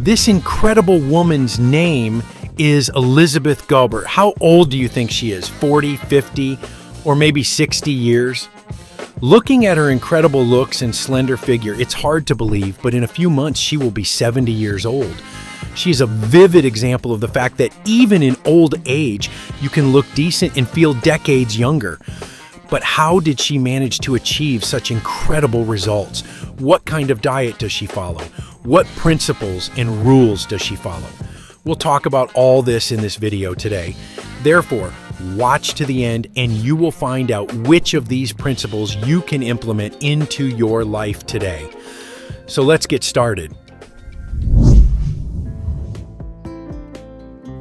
This incredible woman's name is Elizabeth Gaubert. How old do you think she is? 40, 50, or maybe 60 years? Looking at her incredible looks and slender figure, it's hard to believe, but in a few months she will be 70 years old. She's a vivid example of the fact that even in old age, you can look decent and feel decades younger. But how did she manage to achieve such incredible results? What kind of diet does she follow? What principles and rules does she follow? We'll talk about all this in this video today. Therefore, watch to the end and you will find out which of these principles you can implement into your life today. So let's get started.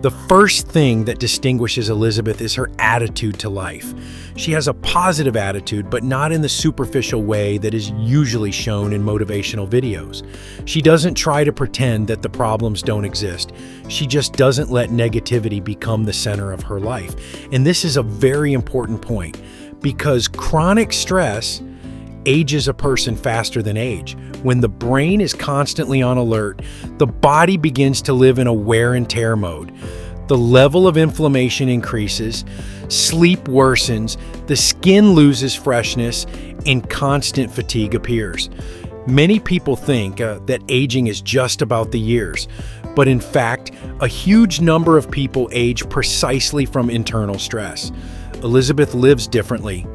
The first thing that distinguishes Elizabeth is her attitude to life. She has a positive attitude, but not in the superficial way that is usually shown in motivational videos. She doesn't try to pretend that the problems don't exist. She just doesn't let negativity become the center of her life. And this is a very important point because chronic stress ages a person faster than age. When the brain is constantly on alert, the body begins to live in a wear and tear mode. The level of inflammation increases, sleep worsens, the skin loses freshness, and constant fatigue appears. Many people think that aging is just about the years, but in fact, a huge number of people age precisely from internal stress. Elizabeth lives differently.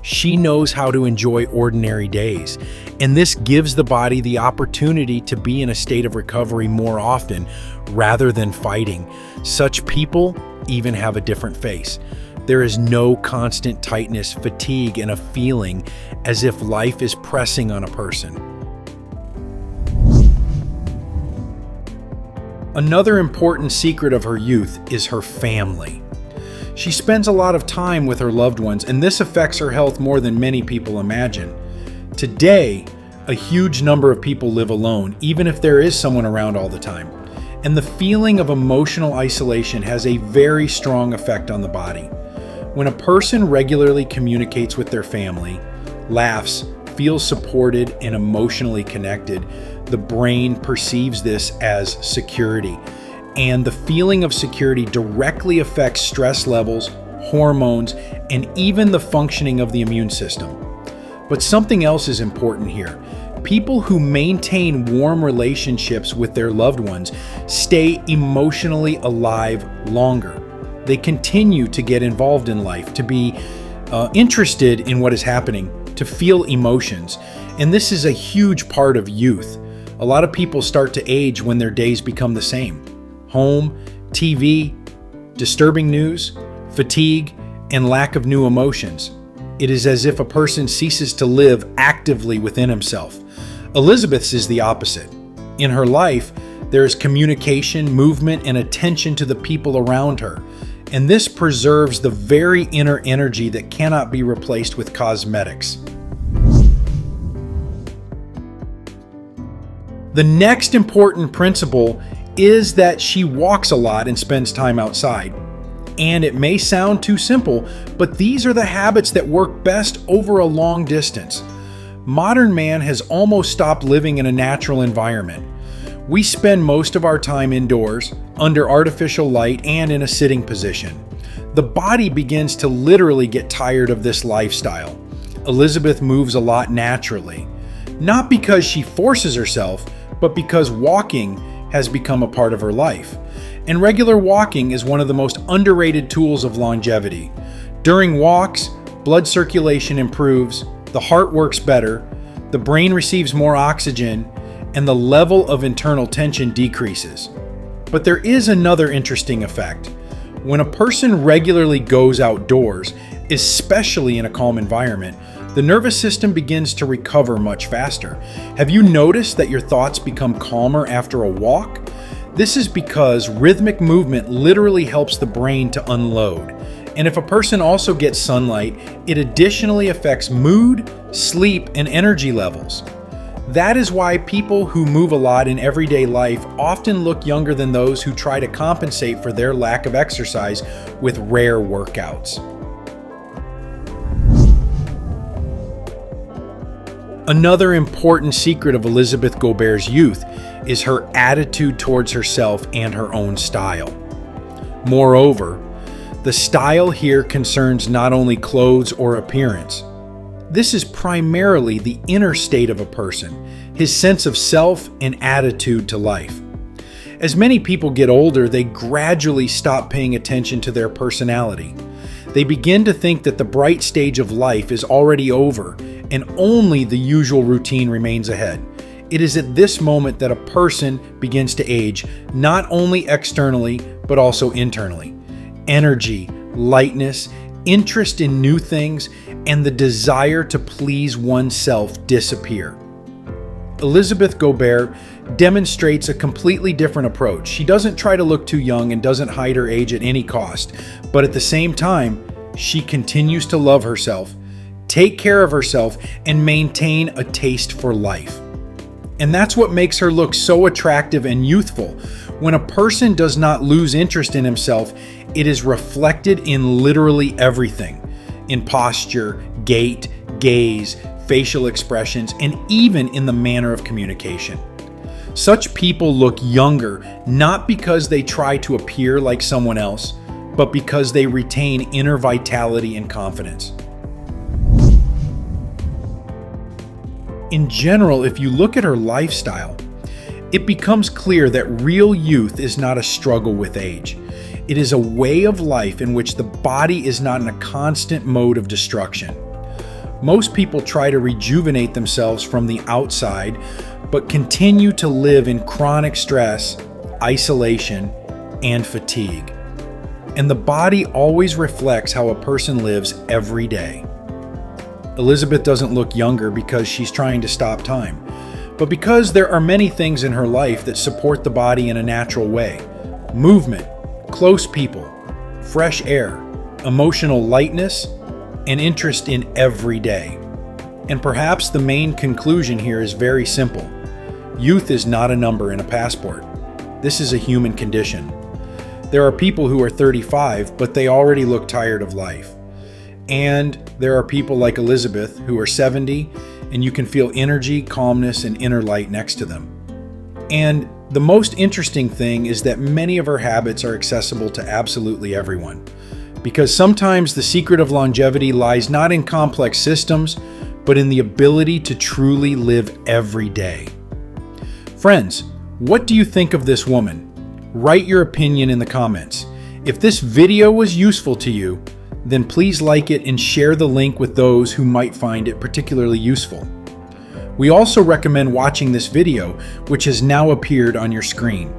She knows how to enjoy ordinary days, and this gives the body the opportunity to be in a state of recovery more often rather than fighting. Such people even have a different face. There is no constant tightness, fatigue, and a feeling as if life is pressing on a person. Another important secret of her youth is her family. She spends a lot of time with her loved ones, and this affects her health more than many people imagine. Today, a huge number of people live alone, even if there is someone around all the time. And the feeling of emotional isolation has a very strong effect on the body. When a person regularly communicates with their family, laughs, feels supported, and emotionally connected, the brain perceives this as security. And the feeling of security directly affects stress levels, hormones, and even the functioning of the immune system. But something else is important here. People who maintain warm relationships with their loved ones stay emotionally alive longer. They continue to get involved in life, to be interested in what is happening, to feel emotions. And this is a huge part of youth. A lot of people start to age when their days become the same. Home, TV, disturbing news, fatigue, and lack of new emotions. It is as if a person ceases to live actively within himself. Elizabeth's is the opposite. In her life, there is communication, movement, and attention to the people around her. And this preserves the very inner energy that cannot be replaced with cosmetics. The next important principle is that she walks a lot and spends time outside. And it may sound too simple, but these are the habits that work best over a long distance. Modern man has almost stopped living in a natural environment. We spend most of our time indoors, under artificial light, and in a sitting position. The body begins to literally get tired of this lifestyle. Elizabeth moves a lot naturally, not because she forces herself, but because walking has become a part of her life. And regular walking is one of the most underrated tools of longevity. During walks, blood circulation improves, the heart works better, the brain receives more oxygen, and the level of internal tension decreases. But there is another interesting effect. When a person regularly goes outdoors, especially in a calm environment, the nervous system begins to recover much faster. Have you noticed that your thoughts become calmer after a walk? This is because rhythmic movement literally helps the brain to unload. And if a person also gets sunlight, it additionally affects mood, sleep, and energy levels. That is why people who move a lot in everyday life often look younger than those who try to compensate for their lack of exercise with rare workouts. Another important secret of Elizabeth Gaubert's youth is her attitude towards herself and her own style. Moreover, the style here concerns not only clothes or appearance. This is primarily the inner state of a person, his sense of self and attitude to life. As many people get older, they gradually stop paying attention to their personality. They begin to think that the bright stage of life is already over and only the usual routine remains ahead. It is at this moment that a person begins to age, not only externally, but also internally. Energy, lightness, interest in new things, and the desire to please oneself disappear. Elizabeth Gaubert demonstrates a completely different approach. She doesn't try to look too young and doesn't hide her age at any cost, but at the same time, she continues to love herself, take care of herself, and maintain a taste for life. And that's what makes her look so attractive and youthful. When a person does not lose interest in himself, it is reflected in literally everything, in posture, gait, gaze, facial expressions, and even in the manner of communication. Such people look younger not because they try to appear like someone else, but because they retain inner vitality and confidence. In general, if you look at her lifestyle, it becomes clear that real youth is not a struggle with age. It is a way of life in which the body is not in a constant mode of destruction. Most people try to rejuvenate themselves from the outside, but continue to live in chronic stress, isolation, and fatigue. And the body always reflects how a person lives every day. Elizabeth doesn't look younger because she's trying to stop time, but because there are many things in her life that support the body in a natural way. Movement, close people, fresh air, emotional lightness, and interest in every day. And perhaps the main conclusion here is very simple. Youth is not a number in a passport. This is a human condition. There are people who are 35, but they already look tired of life. And there are people like Elizabeth who are 70, and you can feel energy, calmness, and inner light next to them. And the most interesting thing is that many of her habits are accessible to absolutely everyone. Because sometimes the secret of longevity lies not in complex systems, but in the ability to truly live every day. Friends, what do you think of this woman? Write your opinion in the comments. If this video was useful to you, then please like it and share the link with those who might find it particularly useful. We also recommend watching this video, which has now appeared on your screen.